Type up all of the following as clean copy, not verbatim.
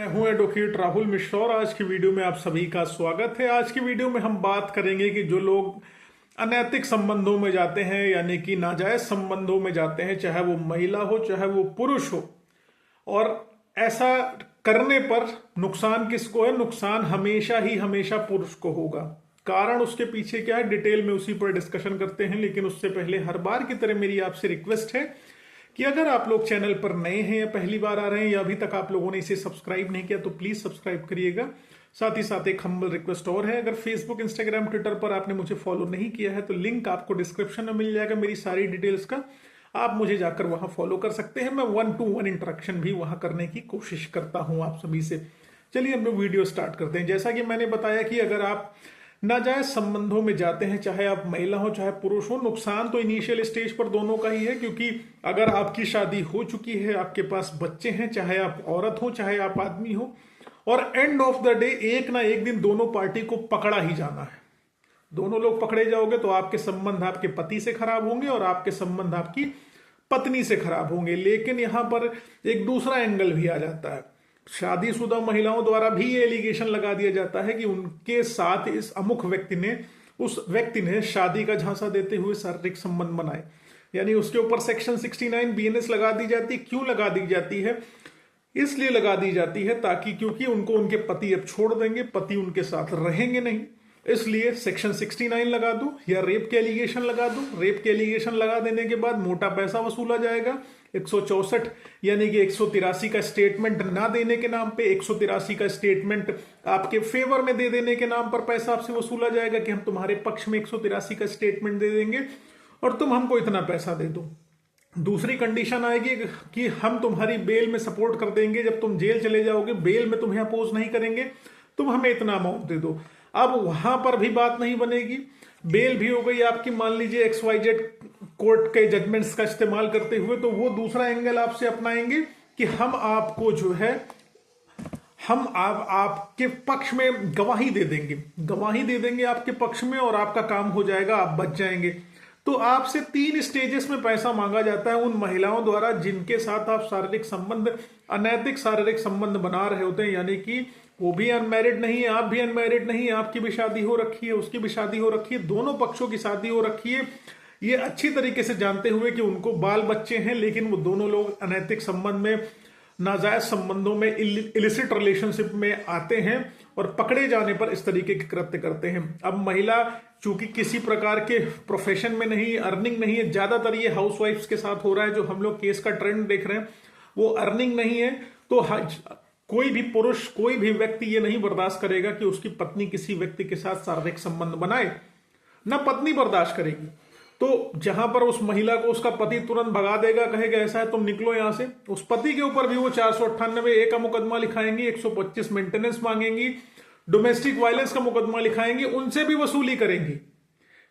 मैं हूं एडवोकेट राहुल मिश्रा और आज की वीडियो में आप सभी का स्वागत है। आज की वीडियो में हम बात करेंगे कि जो लोग अनैतिक संबंधों में जाते हैं यानी कि नाजायज संबंधों में जाते हैं, चाहे वो महिला हो चाहे वो पुरुष हो, और ऐसा करने पर नुकसान किसको है? नुकसान हमेशा पुरुष को होगा। कारण उसके पीछे क्या है, डिटेल में उसी पर डिस्कशन करते हैं। लेकिन उससे पहले हर बार की तरह मेरी आपसे रिक्वेस्ट है कि अगर आप लोग चैनल पर नए हैं या पहली बार आ रहे हैं या अभी तक आप लोगों ने इसे सब्सक्राइब नहीं किया तो प्लीज सब्सक्राइब करिएगा। साथ ही साथ एक हम्बल रिक्वेस्ट और है, अगर फेसबुक, इंस्टाग्राम, ट्विटर पर आपने मुझे फॉलो नहीं किया है तो लिंक आपको डिस्क्रिप्शन में मिल जाएगा मेरी सारी डिटेल्स का। आप मुझे जाकर वहां फॉलो कर सकते हैं। मैं 1-to-1 इंटरेक्शन भी वहां करने की कोशिश करता हूं आप सभी से। चलिए हम लोग वीडियो स्टार्ट करते हैं। जैसा कि मैंने बताया कि अगर आप नाजायज संबंधों में जाते हैं, चाहे आप महिला हो चाहे पुरुष हो, नुकसान तो इनिशियल स्टेज पर दोनों का ही है। क्योंकि अगर आपकी शादी हो चुकी है, आपके पास बच्चे हैं, चाहे आप औरत हो चाहे आप आदमी हो, और एंड ऑफ द डे एक ना एक दिन दोनों पार्टी को पकड़ा ही जाना है। दोनों लोग पकड़े जाओगे तो आपके संबंध आपके पति से खराब होंगे और आपके संबंध आपकी पत्नी से खराब होंगे। लेकिन यहां पर एक दूसरा एंगल भी आ जाता है। शादीशुदा महिलाओं द्वारा भी ये एलिगेशन लगा दिया जाता है कि उनके साथ इस अमुक उस व्यक्ति ने शादी का झांसा देते हुए शारीरिक संबंध बनाए। यानी उसके ऊपर सेक्शन 69 बीएनएस लगा दी जाती। क्यों लगा दी जाती है? इसलिए लगा दी जाती है ताकि, क्योंकि उनको उनके पति अब छोड़ देंगे, पति उनके साथ रहेंगे नहीं, इसलिए सेक्शन 69 लगा दो या रेप के एलिगेशन लगा दो। रेप के एलिगेशन लगा देने के बाद मोटा पैसा वसूला जाएगा। 164 यानी कि 183 का स्टेटमेंट ना देने के नाम पे 183 का स्टेटमेंट आपके फेवर में दे देने के नाम पर पैसा आपसे वसूला जाएगा कि हम तुम्हारे पक्ष में 183 का स्टेटमेंट दे देंगे और तुम हमको इतना पैसा दे दो। दूसरी कंडीशन आएगी कि हम तुम्हारी बेल में सपोर्ट कर देंगे, जब तुम जेल चले जाओगे बेल में तुम्हें अपोज नहीं करेंगे, तुम हमें इतना अमाउंट दे दो। अब वहां पर भी बात नहीं बनेगी। बेल भी हो गई आपकी, मान लीजिए XYZ कोर्ट के जजमेंट्स का इस्तेमाल करते हुए, तो वो दूसरा एंगल आपसे अपनाएंगे कि हम आपको जो है आपके पक्ष में गवाही दे देंगे आपके पक्ष में, और आपका काम हो जाएगा, आप बच जाएंगे। तो आपसे 3 स्टेजेस में पैसा मांगा जाता है उन महिलाओं द्वारा जिनके साथ आप अनैतिक शारीरिक संबंध बना रहे होते हैं। यानी कि वो भी अनमैरिड नहीं है, आप भी अनमैरिड नहीं है, आपकी भी शादी हो रखी है, उसकी भी शादी हो रखी है, दोनों पक्षों की शादी हो रखी है, ये अच्छी तरीके से जानते हुए कि उनको बाल बच्चे हैं, लेकिन वो दोनों लोग अनैतिक संबंध में, नाजायज संबंधों में, इलिसिट रिलेशनशिप में आते हैं और पकड़े जाने पर इस तरीके के कृत्य करते हैं। अब महिला चूंकि किसी प्रकार के प्रोफेशन में नहीं, अर्निंग नहीं है, ज्यादातर ये हाउसवाइफ्स के साथ हो रहा है, जो हम लोग केस का ट्रेंड देख रहे हैं, वो अर्निंग नहीं है, तो कोई भी पुरुष, कोई भी व्यक्ति ये नहीं बर्दाश्त करेगा कि उसकी पत्नी किसी व्यक्ति के साथ शारीरिक संबंध बनाए, ना पत्नी बर्दाश्त करेगी। तो जहां पर उस महिला को उसका पति तुरंत भगा देगा, कहेगा ऐसा है तुम निकलो यहां से, उस पति के ऊपर भी वो 498 का मुकदमा लिखाएंगी, 125 मेंटेनेंस मांगेंगी, डोमेस्टिक वायलेंस का मुकदमा लिखाएंगी, उनसे भी वसूली करेंगी।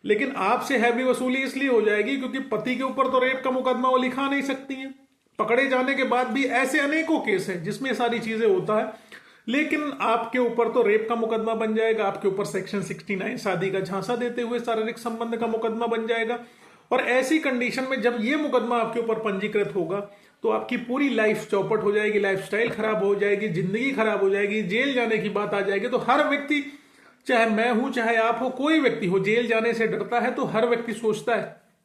लेकिन आपसे हैवी वसूली इसलिए हो जाएगी क्योंकि पति के ऊपर तो रेप का मुकदमा वो लिखा नहीं सकती है। पकड़े जाने के बाद भी ऐसे अनेकों केस हैं जिसमें सारी चीजें होता है, लेकिन आपके ऊपर तो रेप का मुकदमा बन जाएगा, आपके ऊपर सेक्शन 69 शादी का झांसा देते हुए शारीरिक संबंध का मुकदमा बन जाएगा। और ऐसी कंडीशन में जब ये मुकदमा आपके ऊपर पंजीकृत होगा तो आपकी पूरी लाइफ चौपट हो जाएगी, लाइफस्टाइल खराब हो जाएगी, जिंदगी खराब हो जाएगी, जेल जाने की बात आ जाएगी। तो हर व्यक्ति, चाहे मैं हूं चाहे आप हो, कोई व्यक्ति हो, जेल जाने से डरता है। तो हर व्यक्ति सोचता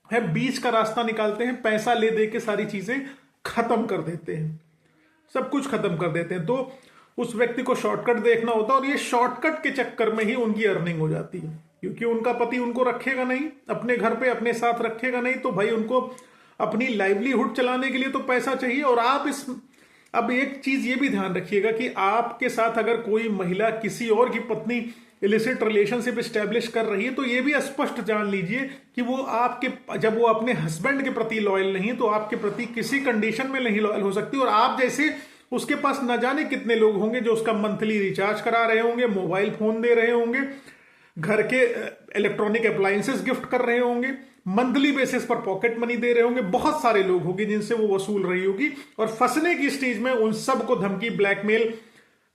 है बीच का रास्ता निकालते हैं, पैसा ले दे के सारी चीजें खत्म कर देते हैं, सब कुछ खत्म कर देते हैं। तो उस व्यक्ति को शॉर्टकट देखना होता है और ये शॉर्टकट के चक्कर में ही उनकी अर्निंग हो जाती है। क्योंकि उनका पति उनको रखेगा नहीं, अपने घर पे अपने साथ रखेगा नहीं, तो भाई उनको अपनी लाइवलीहुड चलाने के लिए तो पैसा चाहिए। और अब एक चीज ये भी ध्यान रखिएगा कि आपके साथ अगर कोई महिला किसी और की पत्नी इलिसिट रिलेशनशिप स्टैब्लिश कर रही है तो ये भी स्पष्ट जान लीजिए कि जब वो अपने हस्बैंड के प्रति लॉयल नहीं, तो आपके प्रति किसी कंडीशन में नहीं लॉयल हो सकती। और आप जैसे उसके पास न जाने कितने लोग होंगे जो उसका मंथली रिचार्ज करा रहे होंगे, मोबाइल फोन दे रहे होंगे, घर के इलेक्ट्रॉनिक अप्लायंसेस गिफ्ट कर रहे होंगे, मंथली बेसिस पर पॉकेट मनी दे रहे होंगे। बहुत सारे लोग होंगे जिनसे वो वसूल रही होगी और फंसने की स्टेज में उन सबको धमकी, ब्लैकमेल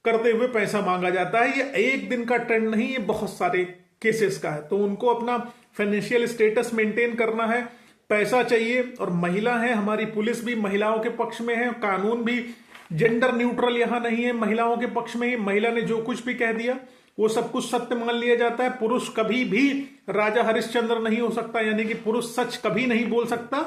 करते हुए पैसा मांगा जाता है। ये एक दिन का ट्रेंड नहीं, ये बहुत सारे केसेस का है। तो उनको अपना फाइनेंशियल स्टेटस मेंटेन करना है, पैसा चाहिए। और महिला है, हमारी पुलिस भी महिलाओं के पक्ष में है, कानून भी जेंडर न्यूट्रल यहाँ नहीं है, महिलाओं के पक्ष में ही महिला ने जो कुछ भी कह दिया वो सब कुछ सत्य मान लिया जाता है। पुरुष कभी भी राजा हरिश्चंद्र नहीं हो सकता, यानी कि पुरुष सच कभी नहीं बोल सकता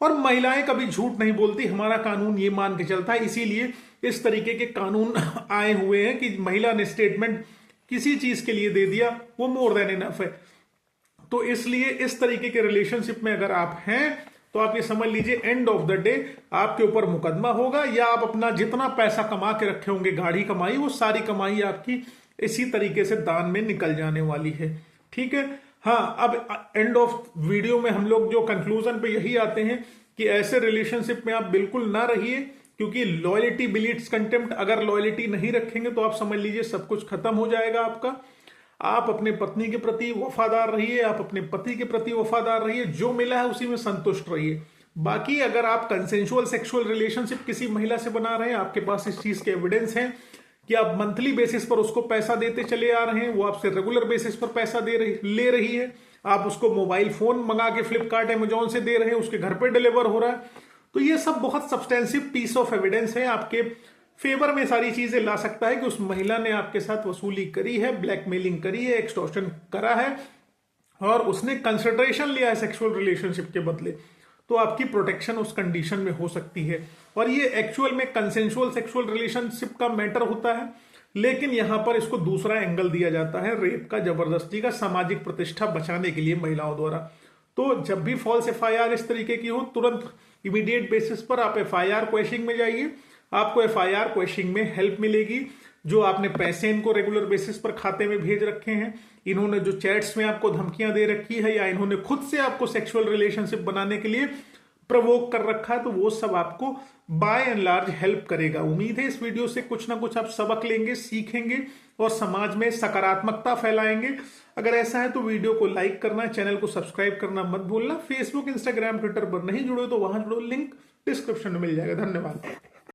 और महिलाएं कभी झूठ नहीं बोलती। हमारा कानून ये मान के चलता है, इसीलिए इस तरीके के कानून आए हुए हैं कि महिला ने स्टेटमेंट किसी चीज के लिए दे दिया वो मोर देन इनफ है। तो इसलिए इस तरीके के रिलेशनशिप में अगर आप हैं तो आप ये समझ लीजिए एंड ऑफ द डे आपके ऊपर मुकदमा होगा, या आप अपना जितना पैसा कमा के रखे होंगे गाढ़ी कमाई, वो सारी कमाई आपकी इसी तरीके से दान में निकल जाने वाली है। ठीक है। हाँ, अब एंड ऑफ वीडियो में हम लोग जो कंक्लूजन पे यही आते हैं कि ऐसे रिलेशनशिप में आप बिल्कुल ना रहिए, क्योंकि लॉयल्टी बिलीट्स कंटेम्प्ट। अगर लॉयल्टी नहीं रखेंगे तो आप समझ लीजिए सब कुछ खत्म हो जाएगा आपका। आप अपने पत्नी के प्रति वफादार रहिए, आप अपने पति के प्रति वफादार रहिए, जो मिला है उसी में संतुष्ट रहिए। बाकी अगर आप कंसेंशुअल सेक्सुअल रिलेशनशिप किसी महिला से बना रहे हैं, आपके पास इस चीज के एविडेंस हैं कि आप मंथली बेसिस पर उसको पैसा देते चले आ रहे हैं, वो आपसे रेगुलर बेसिस पर पैसा ले रही है, आप उसको मोबाइल फोन मंगा के फ्लिपकार्ट अमेजोन से दे रहे हैं, उसके घर पे डिलीवर हो रहा है, तो ये सब बहुत सब्सटेंसिव पीस ऑफ एविडेंस है, आपके फेवर में सारी चीजें ला सकता है कि उस महिला ने आपके साथ वसूली करी है, ब्लैकमेलिंग करी है, एक्सटॉर्शन करा है और उसने कंसिडरेशन लिया है सेक्सुअल रिलेशनशिप के बदले, तो आपकी प्रोटेक्शन उस कंडीशन में हो सकती है। और ये एक्चुअल में कंसेंशुअल सेक्सुअल रिलेशनशिप का मैटर होता है, लेकिन यहां पर इसको दूसरा एंगल दिया जाता है, रेप का, जबरदस्ती का, सामाजिक प्रतिष्ठा बचाने के लिए महिलाओं द्वारा। तो जब भी फॉल्स एफआईआर इस तरीके की हो, तुरंत इमीडिएट बेसिस पर आप एफआईआर क्वेश्चनिंग में जाइए, आपको एफआईआर क्वेश्चनिंग में हेल्प मिलेगी। जो आपने पैसे इनको रेगुलर बेसिस पर खाते में भेज रखे हैं, इन्होंने जो चैट्स में आपको धमकियां दे रखी है, या इन्होंने खुद से आपको सेक्सुअल रिलेशनशिप बनाने के लिए प्रवोक कर रखा है, तो वो सब आपको बाय एंड लार्ज हेल्प करेगा। उम्मीद है इस वीडियो से कुछ ना कुछ आप सबक लेंगे, सीखेंगे और समाज में सकारात्मकता फैलाएंगे। अगर ऐसा है तो वीडियो को लाइक करना, चैनल को सब्सक्राइब करना मत भूलना। फेसबुक, इंस्टाग्राम, ट्विटर पर नहीं जुड़े तो वहां जुड़ो, लिंक डिस्क्रिप्शन में मिल जाएगा। धन्यवाद।